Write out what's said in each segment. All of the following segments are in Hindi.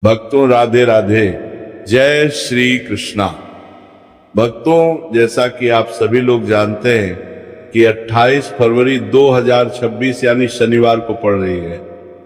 भक्तों राधे राधे, जय श्री कृष्णा। भक्तों, जैसा कि आप सभी लोग जानते हैं कि 28 फरवरी 2026 यानी शनिवार को पड़ रही है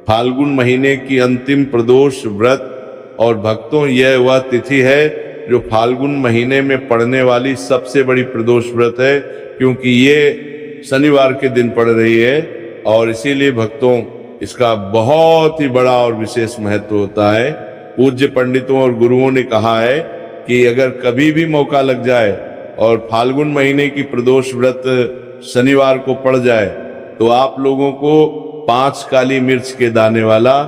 फाल्गुन महीने की अंतिम प्रदोष व्रत। और भक्तों, यह वह तिथि है जो फाल्गुन महीने में पड़ने वाली सबसे बड़ी प्रदोष व्रत है, क्योंकि ये शनिवार के दिन पड़ रही है। और इसीलिए भक्तों, इसका बहुत ही बड़ा और विशेष महत्व होता है। पूज्य पंडितों और गुरुओं ने कहा है कि अगर कभी भी मौका लग जाए और फाल्गुन महीने की प्रदोष व्रत शनिवार को पड़ जाए तो आप लोगों को 5 काली मिर्च के दाने वाला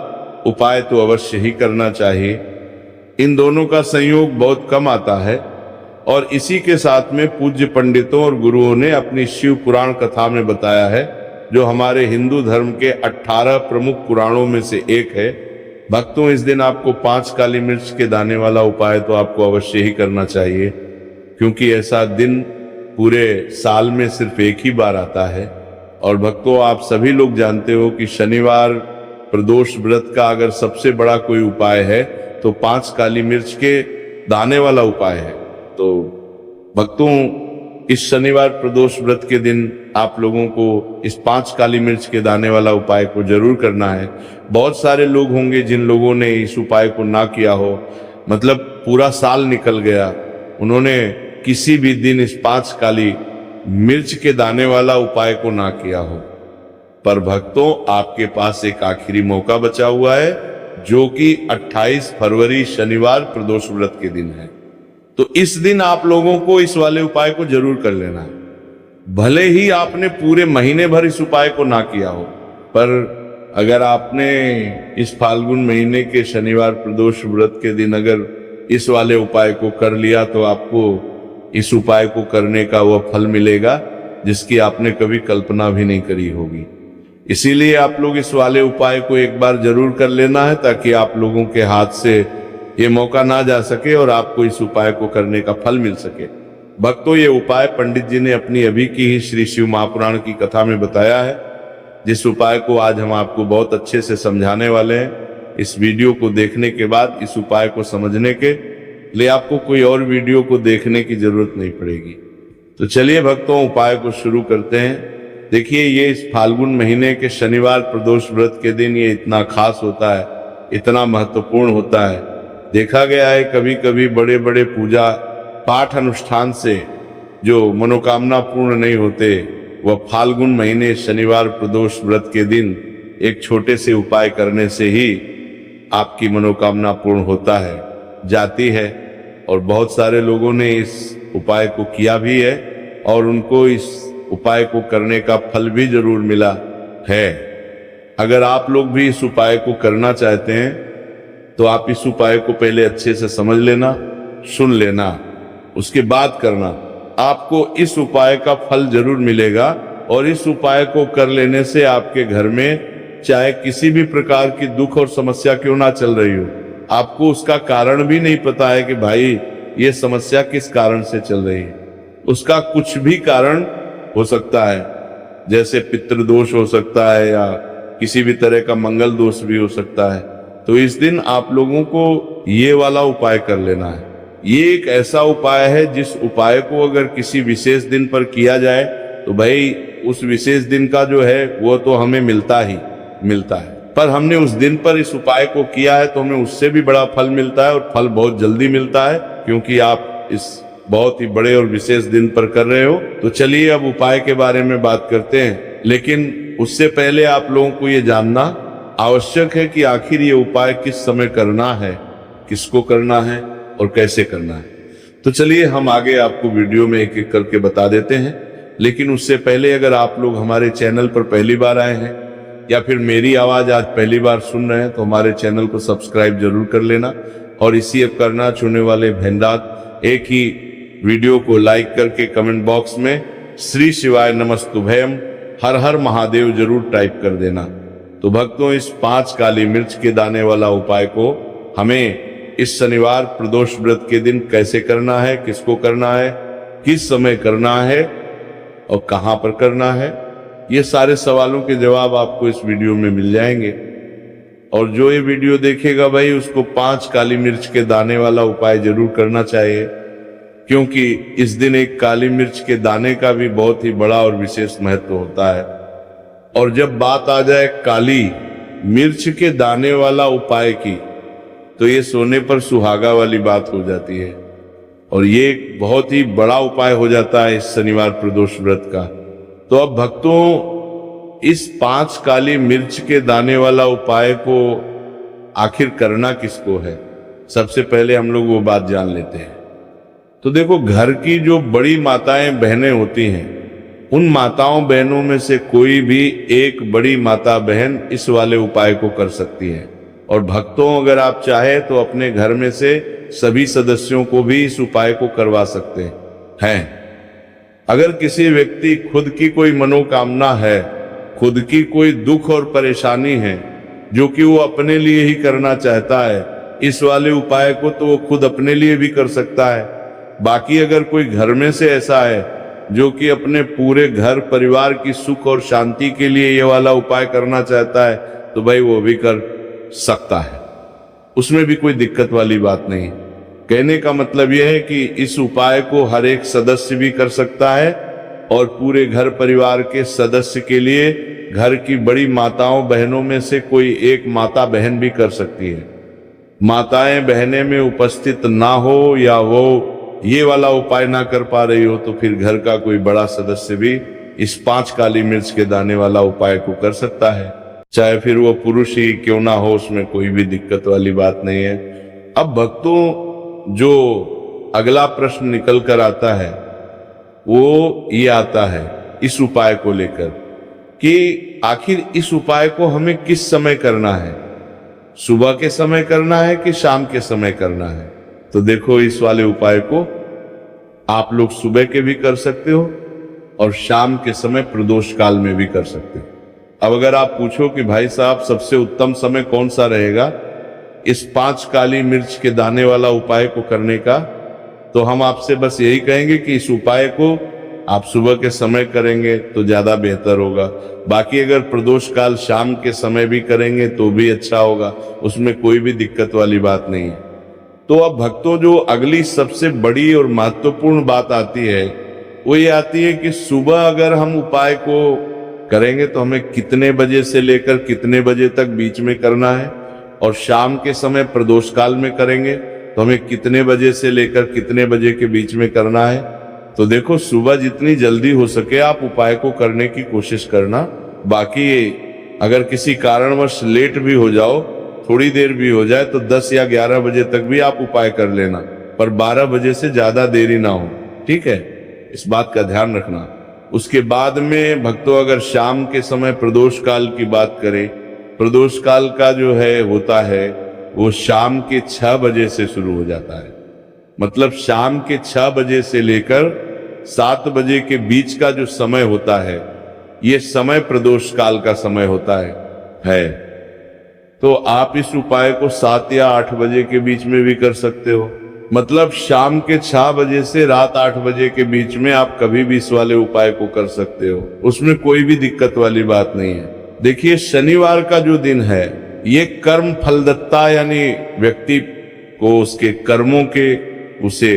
उपाय तो अवश्य ही करना चाहिए। इन दोनों का संयोग बहुत कम आता है और इसी के साथ में पूज्य पंडितों और गुरुओं ने अपनी शिव पुराण कथा में बताया है, जो हमारे हिंदू धर्म के 18 प्रमुख पुराणों में से एक है। भक्तों, इस दिन आपको 5 काली मिर्च के दाने वाला उपाय तो आपको अवश्य ही करना चाहिए, क्योंकि ऐसा दिन पूरे साल में सिर्फ एक ही बार आता है। और भक्तों, आप सभी लोग जानते हो कि शनिवार प्रदोष व्रत का अगर सबसे बड़ा कोई उपाय है तो 5 काली मिर्च के दाने वाला उपाय है। तो भक्तों, इस शनिवार प्रदोष व्रत के दिन आप लोगों को इस 5 काली मिर्च के दाने वाला उपाय को जरूर करना है। बहुत सारे लोग होंगे जिन लोगों ने इस उपाय को ना किया हो, मतलब पूरा साल निकल गया, उन्होंने किसी भी दिन इस 5 काली मिर्च के दाने वाला उपाय को ना किया हो। पर भक्तों, आपके पास एक आखिरी मौका बचा हुआ है, जो कि 28 फरवरी शनिवार प्रदोष व्रत के दिन है। तो इस दिन आप लोगों को इस वाले उपाय को जरूर कर लेना है। भले ही आपने पूरे महीने भर इस उपाय को ना किया हो, पर अगर आपने इस फाल्गुन महीने के शनिवार प्रदोष व्रत के दिन अगर इस वाले उपाय को कर लिया तो आपको इस उपाय को करने का वह फल मिलेगा जिसकी आपने कभी कल्पना भी नहीं करी होगी। इसीलिए आप लोग इस वाले उपाय को एक बार जरूर कर लेना है, ताकि आप लोगों के हाथ से ये मौका ना जा सके और आपको इस उपाय को करने का फल मिल सके। भक्तों, ये उपाय पंडित जी ने अपनी अभी की ही श्री शिव महापुराण की कथा में बताया है, जिस उपाय को आज हम आपको बहुत अच्छे से समझाने वाले हैं। इस वीडियो को देखने के बाद इस उपाय को समझने के लिए आपको कोई और वीडियो को देखने की जरूरत नहीं पड़ेगी। तो चलिए भक्तों, उपाय को शुरू करते हैं। देखिए, ये इस फाल्गुन महीने के शनिवार प्रदोष व्रत के दिन ये इतना खास होता है, इतना महत्वपूर्ण होता है। देखा गया है कभी कभी बड़े बड़े पूजा पाठ अनुष्ठान से जो मनोकामना पूर्ण नहीं होते, वह फाल्गुन महीने शनिवार प्रदोष व्रत के दिन एक छोटे से उपाय करने से ही आपकी मनोकामना पूर्ण होता है, जाती है। और बहुत सारे लोगों ने इस उपाय को किया भी है और उनको इस उपाय को करने का फल भी जरूर मिला है। अगर आप लोग भी इस उपाय को करना चाहते हैं तो आप इस उपाय को पहले अच्छे से समझ लेना, सुन लेना, उसके बाद करना। आपको इस उपाय का फल जरूर मिलेगा और इस उपाय को कर लेने से आपके घर में चाहे किसी भी प्रकार की दुख और समस्या क्यों ना चल रही हो, आपको उसका कारण भी नहीं पता है कि भाई ये समस्या किस कारण से चल रही है। उसका कुछ भी कारण हो सकता है, जैसे पितृदोष हो सकता है या किसी भी तरह का मंगल दोष भी हो सकता है। तो इस दिन आप लोगों को ये वाला उपाय कर लेना है। ये एक ऐसा उपाय है जिस उपाय को अगर किसी विशेष दिन पर किया जाए तो भाई उस विशेष दिन का जो है वो तो हमें मिलता ही मिलता है। पर हमने उस दिन पर इस उपाय को किया है तो हमें उससे भी बड़ा फल मिलता है, और फल बहुत जल्दी मिलता है, क्योंकि आप इस बहुत ही बड़े और विशेष दिन पर कर रहे हो। तो चलिए अब उपाय के बारे में बात करते हैं, लेकिन उससे पहले आप लोगों को ये जानना आवश्यक है कि आखिर ये उपाय किस समय करना है, किसको करना है और कैसे करना है। तो चलिए हम आगे आपको वीडियो में एक एक करके बता देते हैं। लेकिन उससे पहले अगर आप लोग हमारे चैनल पर पहली बार आए हैं या फिर मेरी आवाज आज पहली बार सुन रहे हैं तो हमारे चैनल को सब्सक्राइब जरूर कर लेना, और इसी अब करना चुनने वाले भेंडात एक ही वीडियो को लाइक करके कमेंट बॉक्स में श्री शिवाय नमस्तुभयम हर हर महादेव जरूर टाइप कर देना। तो भक्तों, इस 5 काली मिर्च के दाने वाला उपाय को हमें इस शनिवार प्रदोष व्रत के दिन कैसे करना है, किसको करना है, किस समय करना है और कहां पर करना है, ये सारे सवालों के जवाब आपको इस वीडियो में मिल जाएंगे। और जो ये वीडियो देखेगा भाई उसको 5 काली मिर्च के दाने वाला उपाय जरूर करना चाहिए, क्योंकि इस दिन एक काली मिर्च के दाने का भी बहुत ही बड़ा और विशेष महत्व होता है। और जब बात आ जाए काली मिर्च के दाने वाला उपाय की, तो ये सोने पर सुहागा वाली बात हो जाती है और ये एक बहुत ही बड़ा उपाय हो जाता है इस शनिवार प्रदोष व्रत का। तो अब भक्तों, इस 5 काली मिर्च के दाने वाला उपाय को आखिर करना किसको है, सबसे पहले हम लोग वो बात जान लेते हैं। तो देखो, घर की जो बड़ी माताएं बहनें होती हैं, उन माताओं बहनों में से कोई भी एक बड़ी माता बहन इस वाले उपाय को कर सकती है। और भक्तों, अगर आप चाहे तो अपने घर में से सभी सदस्यों को भी इस उपाय को करवा सकते हैं। अगर किसी व्यक्ति खुद की कोई मनोकामना है, खुद की कोई दुख और परेशानी है जो कि वो अपने लिए ही करना चाहता है, इस वाले उपाय को तो वो खुद अपने लिए भी कर सकता है। बाकी अगर कोई घर में से ऐसा है जो कि अपने पूरे घर परिवार की सुख और शांति के लिए ये वाला उपाय करना चाहता है, तो भाई वो भी कर सकता है, उसमें भी कोई दिक्कत वाली बात नहीं। कहने का मतलब यह है कि इस उपाय को हर एक सदस्य भी कर सकता है और पूरे घर परिवार के सदस्य के लिए घर की बड़ी माताओं बहनों में से कोई एक माता बहन भी कर सकती है। माताएं बहनें में उपस्थित ना हो या वो ये वाला उपाय ना कर पा रही हो, तो फिर घर का कोई बड़ा सदस्य भी इस 5 काली मिर्च के दाने वाला उपाय को कर सकता है, चाहे फिर वो पुरुष ही क्यों ना हो, उसमें कोई भी दिक्कत वाली बात नहीं है। अब भक्तों, जो अगला प्रश्न निकल कर आता है वो ये आता है इस उपाय को लेकर कि आखिर इस उपाय को हमें किस समय करना है, सुबह के समय करना है कि शाम के समय करना है। तो देखो, इस वाले उपाय को आप लोग सुबह के भी कर सकते हो और शाम के समय प्रदोष काल में भी कर सकते हो। अब अगर आप पूछो कि भाई साहब सबसे उत्तम समय कौन सा रहेगा इस 5 काली मिर्च के दाने वाला उपाय को करने का, तो हम आपसे बस यही कहेंगे कि इस उपाय को आप सुबह के समय करेंगे तो ज्यादा बेहतर होगा। बाकी अगर प्रदोष काल शाम के समय भी करेंगे तो भी अच्छा होगा, उसमें कोई भी दिक्कत वाली बात नहीं है। तो अब भक्तों, जो अगली सबसे बड़ी और महत्वपूर्ण बात आती है वो ये आती है कि सुबह अगर हम उपाय को करेंगे तो हमें कितने बजे से लेकर कितने बजे तक बीच में करना है, और शाम के समय प्रदोष काल में करेंगे तो हमें कितने बजे से लेकर कितने बजे के बीच में करना है। तो देखो, सुबह जितनी जल्दी हो सके आप उपाय को करने की कोशिश करना। बाकी अगर किसी कारणवश लेट भी हो जाओ, थोड़ी देर भी हो जाए, तो 10 या 11 बजे तक भी आप उपाय कर लेना, पर 12 बजे से ज्यादा देरी ना हो, ठीक है, इस बात का ध्यान रखना। उसके बाद में भक्तों, अगर शाम के समय प्रदोष काल की बात करें, प्रदोष काल का जो है होता है वो शाम के 6 बजे से शुरू हो जाता है। मतलब शाम के 6 बजे से लेकर 7 बजे के बीच का जो समय होता है, ये समय प्रदोष काल का समय होता है। तो आप इस उपाय को 7 या 8 बजे के बीच में भी कर सकते हो। मतलब शाम के 6 बजे से रात 8 बजे के बीच में आप कभी भी इस वाले उपाय को कर सकते हो, उसमें कोई भी दिक्कत वाली बात नहीं है। देखिए, शनिवार का जो दिन है ये कर्म फलदत्ता, यानी व्यक्ति को उसके कर्मों के उसे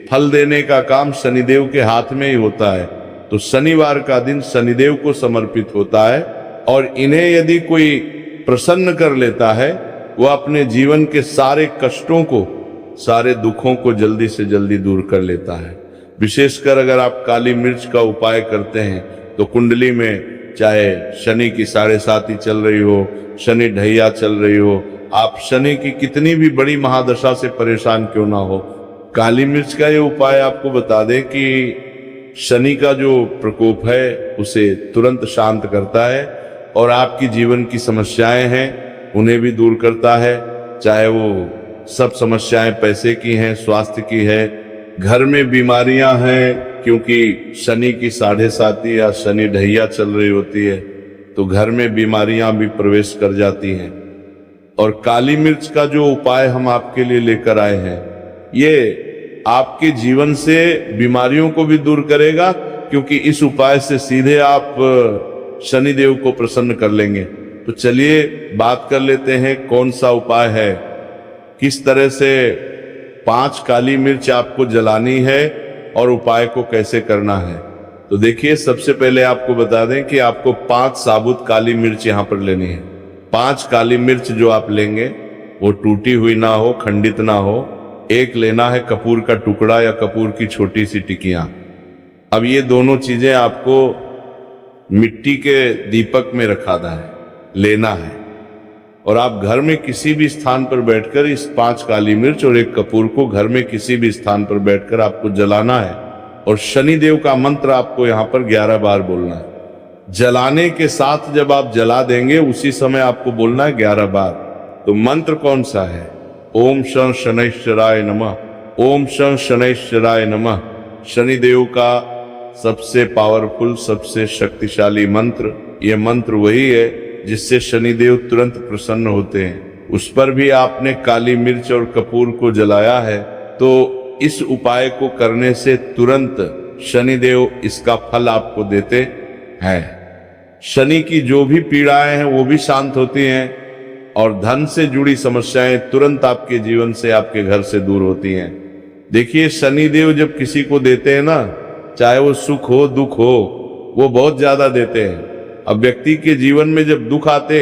फल देने का काम शनिदेव के हाथ में ही होता है। तो शनिवार का दिन शनिदेव को समर्पित होता है और इन्हें यदि कोई प्रसन्न कर लेता है, वह अपने जीवन के सारे कष्टों को, सारे दुखों को जल्दी से जल्दी दूर कर लेता है। विशेषकर अगर आप काली मिर्च का उपाय करते हैं तो कुंडली में चाहे शनि की 7.5 चल रही हो, शनि ढैया चल रही हो, आप शनि की कितनी भी बड़ी महादशा से परेशान क्यों ना हो, काली मिर्च का ये उपाय आपको बता दें कि शनि का जो प्रकोप है उसे तुरंत शांत करता है और आपकी जीवन की समस्याएं हैं उन्हें भी दूर करता है। चाहे वो सब समस्याएं पैसे की हैं, स्वास्थ्य की है, घर में बीमारियां हैं, क्योंकि शनि की 7.5 या शनि ढैया चल रही होती है तो घर में बीमारियां भी प्रवेश कर जाती हैं। और काली मिर्च का जो उपाय हम आपके लिए लेकर आए हैं, ये आपके जीवन से बीमारियों को भी दूर करेगा, क्योंकि इस उपाय से सीधे आप शनिदेव को प्रसन्न कर लेंगे। तो चलिए बात कर लेते हैं कौन सा उपाय है, किस तरह से 5 काली मिर्च आपको जलानी है और उपाय को कैसे करना है। तो देखिए, सबसे पहले आपको बता दें कि आपको 5 साबुत काली मिर्च यहां पर लेनी है। 5 काली मिर्च जो आप लेंगे वो टूटी हुई ना हो, खंडित ना हो। एक लेना है कपूर का टुकड़ा या कपूर की छोटी सी टिकियां। अब ये दोनों चीजें आपको मिट्टी के दीपक में रखाना है, लेना है, और आप घर में किसी भी स्थान पर बैठकर इस 5 काली मिर्च और एक कपूर को घर में किसी भी स्थान पर बैठकर आपको जलाना है। और शनिदेव का मंत्र आपको यहाँ पर 11 बार बोलना है। जलाने के साथ जब आप जला देंगे उसी समय आपको बोलना है 11 बार। तो मंत्र कौन सा है? ओम शं शनैश्चराय नमः, ओम शं शनैश्चराय नमः। शनिदेव का सबसे पावरफुल, सबसे शक्तिशाली मंत्र। यह मंत्र वही है जिससे शनिदेव तुरंत प्रसन्न होते हैं। उस पर भी आपने काली मिर्च और कपूर को जलाया है, तो इस उपाय को करने से तुरंत शनिदेव इसका फल आपको देते हैं। शनि की जो भी पीड़ाएं हैं वो भी शांत होती हैं और धन से जुड़ी समस्याएं तुरंत आपके जीवन से, आपके घर से दूर होती हैं। देखिए, शनिदेव जब किसी को देते हैं ना, चाहे वो सुख हो दुख हो, वो बहुत ज्यादा देते हैं। अब व्यक्ति के जीवन में जब दुख आते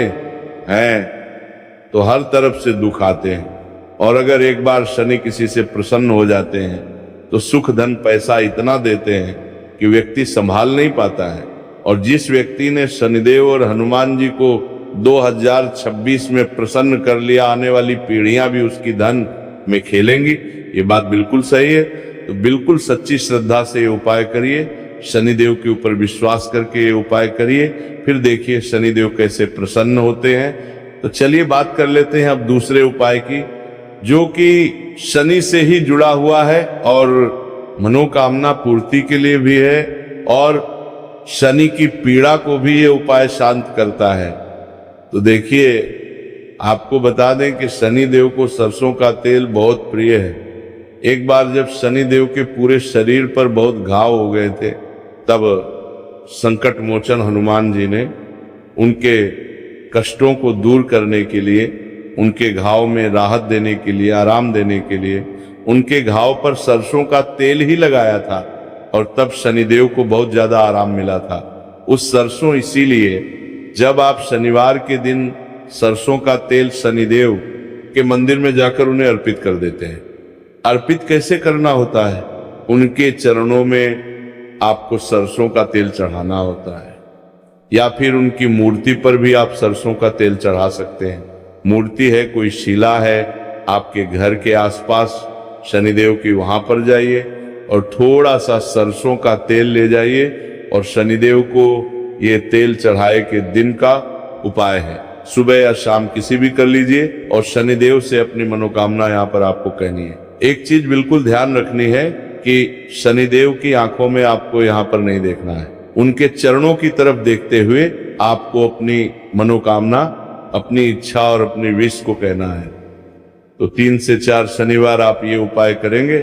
हैं तो हर तरफ से दुख आते हैं, और अगर एक बार शनि किसी से प्रसन्न हो जाते हैं तो सुख धन पैसा इतना देते हैं कि व्यक्ति संभाल नहीं पाता है। और जिस व्यक्ति ने शनिदेव और हनुमान जी को 2026 में प्रसन्न कर लिया, आने वाली पीढ़ियां भी उसकी धन में खेलेंगी। ये बात बिल्कुल सही है। तो बिल्कुल सच्ची श्रद्धा से ये उपाय करिए, शनिदेव के ऊपर विश्वास करके ये उपाय करिए, फिर देखिए शनिदेव कैसे प्रसन्न होते हैं। तो चलिए बात कर लेते हैं अब दूसरे उपाय की, जो कि शनि से ही जुड़ा हुआ है और मनोकामना पूर्ति के लिए भी है, और शनि की पीड़ा को भी ये उपाय शांत करता है। तो देखिए, आपको बता दें कि शनिदेव को सरसों का तेल बहुत प्रिय है। एक बार जब शनिदेव के पूरे शरीर पर बहुत घाव हो गए थे, तब संकट मोचन हनुमान जी ने उनके कष्टों को दूर करने के लिए, उनके घाव में राहत देने के लिए, आराम देने के लिए उनके घाव पर सरसों का तेल ही लगाया था, और तब शनिदेव को बहुत ज्यादा आराम मिला था। उस सरसों इसीलिए जब आप शनिवार के दिन सरसों का तेल शनिदेव के मंदिर में जाकर उन्हें अर्पित कर देते हैं। अर्पित कैसे करना होता है? उनके चरणों में आपको सरसों का तेल चढ़ाना होता है, या फिर उनकी मूर्ति पर भी आप सरसों का तेल चढ़ा सकते हैं। मूर्ति है, कोई शिला है आपके घर के आसपास शनिदेव की, वहां पर जाइए और थोड़ा सा सरसों का तेल ले जाइए, और शनिदेव को ये तेल चढ़ाए के दिन का उपाय है। सुबह या शाम किसी भी कर लीजिए, और शनिदेव से अपनी मनोकामना यहाँ पर आपको कहनी है। एक चीज बिल्कुल ध्यान रखनी है कि शनिदेव की आंखों में आपको यहाँ पर नहीं देखना है, उनके चरणों की तरफ देखते हुए आपको अपनी मनोकामना, अपनी इच्छा और अपनी विश को कहना है। तो 3 से 4 शनिवार आप ये उपाय करेंगे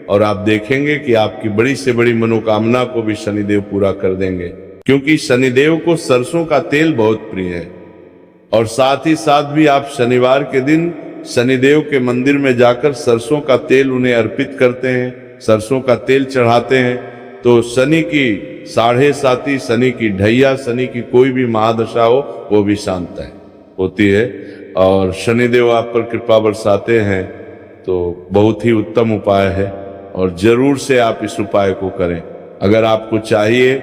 और आप देखेंगे कि आपकी बड़ी से बड़ी मनोकामना को भी शनिदेव पूरा कर देंगे, क्योंकि शनिदेव को सरसों का तेल बहुत प्रिय है। और साथ ही साथ भी आप शनिवार के दिन शनिदेव के मंदिर में जाकर सरसों का तेल उन्हें अर्पित करते हैं, सरसों का तेल चढ़ाते हैं, तो शनि की 7.5, शनि की ढैया, शनि की कोई भी महादशा हो वो भी शांत होती है, और शनिदेव आप पर कृपा बरसाते हैं। तो बहुत ही उत्तम उपाय है, और जरूर से आप इस उपाय को करें। अगर आपको चाहिए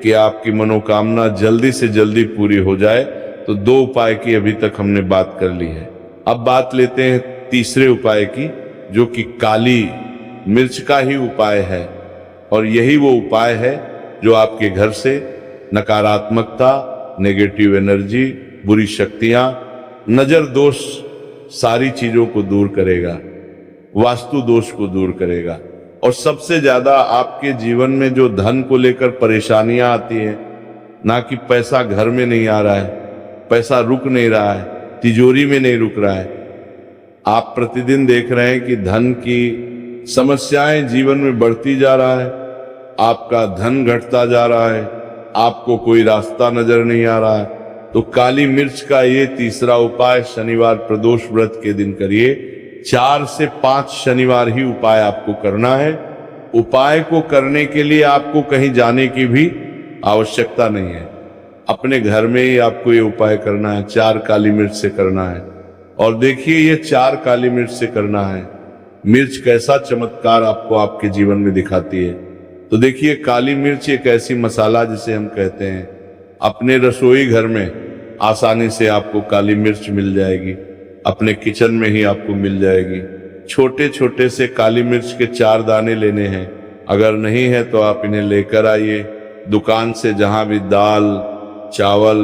कि आपकी मनोकामना जल्दी से जल्दी पूरी हो जाए, तो 2 उपाय की अभी तक हमने बात कर ली है। अब बात लेते हैं तीसरे उपाय की, जो कि काली मिर्च का ही उपाय है, और यही वो उपाय है जो आपके घर से नकारात्मकता, नेगेटिव एनर्जी, बुरी शक्तियां, नजर दोष, सारी चीजों को दूर करेगा, वास्तु दोष को दूर करेगा। और सबसे ज्यादा आपके जीवन में जो धन को लेकर परेशानियां आती हैं, ना कि पैसा घर में नहीं आ रहा है, पैसा रुक नहीं रहा है, तिजोरी में नहीं रुक रहा है, आप प्रतिदिन देख रहे हैं कि धन की समस्याएं जीवन में बढ़ती जा रहा है, आपका धन घटता जा रहा है, आपको कोई रास्ता नजर नहीं आ रहा है, तो काली मिर्च का ये तीसरा उपाय शनिवार प्रदोष व्रत के दिन करिए। 4 से 5 शनिवार ही उपाय आपको करना है। उपाय को करने के लिए आपको कहीं जाने की भी आवश्यकता नहीं है, अपने घर में ही आपको ये उपाय करना है। 4 काली मिर्च से करना है। और देखिए ये 4 काली मिर्च से करना है, मिर्च कैसा चमत्कार आपको आपके जीवन में दिखाती है। तो देखिए काली मिर्च एक ऐसी मसाला जिसे हम कहते हैं, अपने रसोई घर में आसानी से आपको काली मिर्च मिल जाएगी, अपने किचन में ही आपको मिल जाएगी। छोटे छोटे से काली मिर्च के 4 दाने लेने हैं। अगर नहीं है तो आप इन्हें लेकर आइए दुकान से, जहां भी दाल चावल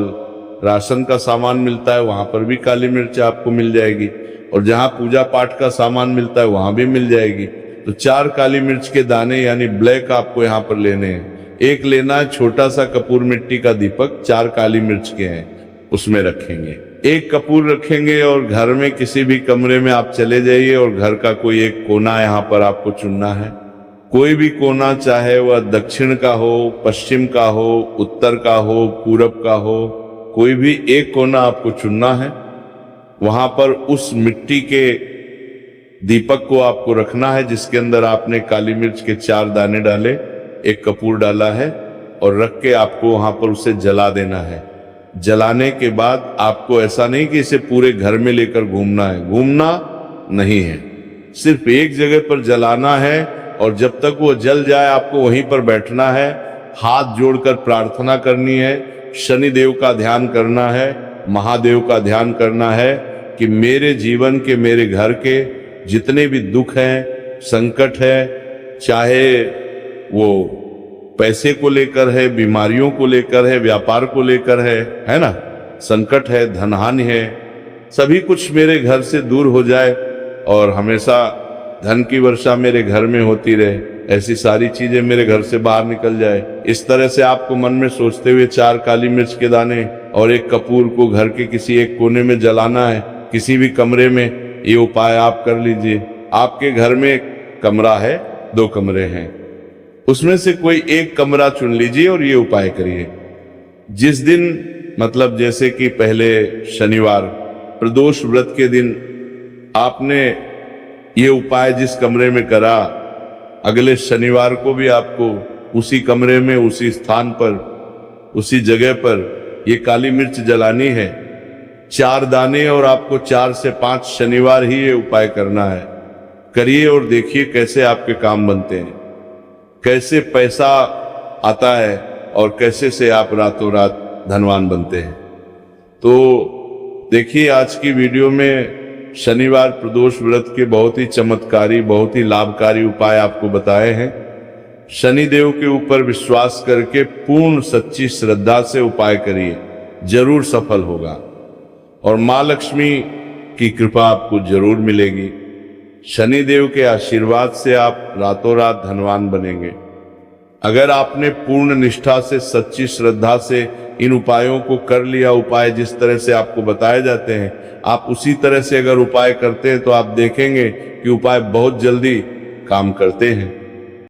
राशन का सामान मिलता है वहां पर भी काली मिर्च आपको मिल जाएगी, और जहां पूजा पाठ का सामान मिलता है वहां भी मिल जाएगी। तो 4 काली मिर्च के दाने यानी ब्लैक आपको यहाँ पर लेने हैं। एक लेना है छोटा सा कपूर मिट्टी का दीपक, 4 काली मिर्च के हैं, उसमें रखेंगे। एक कपूर रखेंगे और घर में किसी भी कमरे में आप चले जाइए और घर का कोई एक कोना यहाँ पर आपको चुनना है। कोई भी कोना, चाहे वह दक्षिण का हो, पश्चिम का हो, उत्तर का हो, पूरब का हो, कोई भी एक कोना आपको चुनना है। वहां पर उस मिट्टी के दीपक को आपको रखना है जिसके अंदर आपने काली मिर्च के 4 दाने डाले, एक कपूर डाला है, और रख के आपको वहां पर उसे जला देना है। जलाने के बाद आपको ऐसा नहीं कि इसे पूरे घर में लेकर घूमना है, घूमना नहीं है, सिर्फ एक जगह पर जलाना है। और जब तक वो जल जाए आपको वहीं पर बैठना है, हाथ जोड़कर प्रार्थना करनी है, शनिदेव का ध्यान करना है, महादेव का ध्यान करना है कि मेरे जीवन के, मेरे घर के जितने भी दुख हैं, संकट है, चाहे वो पैसे को लेकर है, बीमारियों को लेकर है, व्यापार को लेकर है ना, संकट है, धनहानि है, सभी कुछ मेरे घर से दूर हो जाए और हमेशा धन की वर्षा मेरे घर में होती रहे, ऐसी सारी चीजें मेरे घर से बाहर निकल जाए। इस तरह से आपको मन में सोचते हुए 4 काली मिर्च के दाने और एक कपूर को घर के किसी एक कोने में जलाना है, किसी भी कमरे में। ये उपाय आप कर लीजिए। आपके घर में कमरा है, 2 कमरे हैं, उसमें से कोई एक कमरा चुन लीजिए और ये उपाय करिए। जिस दिन, मतलब जैसे कि पहले शनिवार प्रदोष व्रत के दिन आपने ये उपाय जिस कमरे में करा, अगले शनिवार को भी आपको उसी कमरे में, उसी स्थान पर, उसी जगह पर ये काली मिर्च जलानी है, 4 दाने, और आपको 4 से 5 शनिवार ही ये उपाय करना है। करिए और देखिए कैसे आपके काम बनते हैं, कैसे पैसा आता है और कैसे से आप रातों रात धनवान बनते हैं। तो देखिए आज की वीडियो में शनिवार प्रदोष व्रत के बहुत ही चमत्कारी, बहुत ही लाभकारी उपाय आपको बताए हैं। शनिदेव के ऊपर विश्वास करके पूर्ण सच्ची श्रद्धा से उपाय करिए, जरूर सफल होगा और मां लक्ष्मी की कृपा आपको जरूर मिलेगी। शनिदेव के आशीर्वाद से आप रातों रात धनवान बनेंगे। अगर आपने पूर्ण निष्ठा से, सच्ची श्रद्धा से इन उपायों को कर लिया, उपाय जिस तरह से आपको बताए जाते हैं, आप उसी तरह से अगर उपाय करते हैं तो आप देखेंगे कि उपाय बहुत जल्दी काम करते हैं।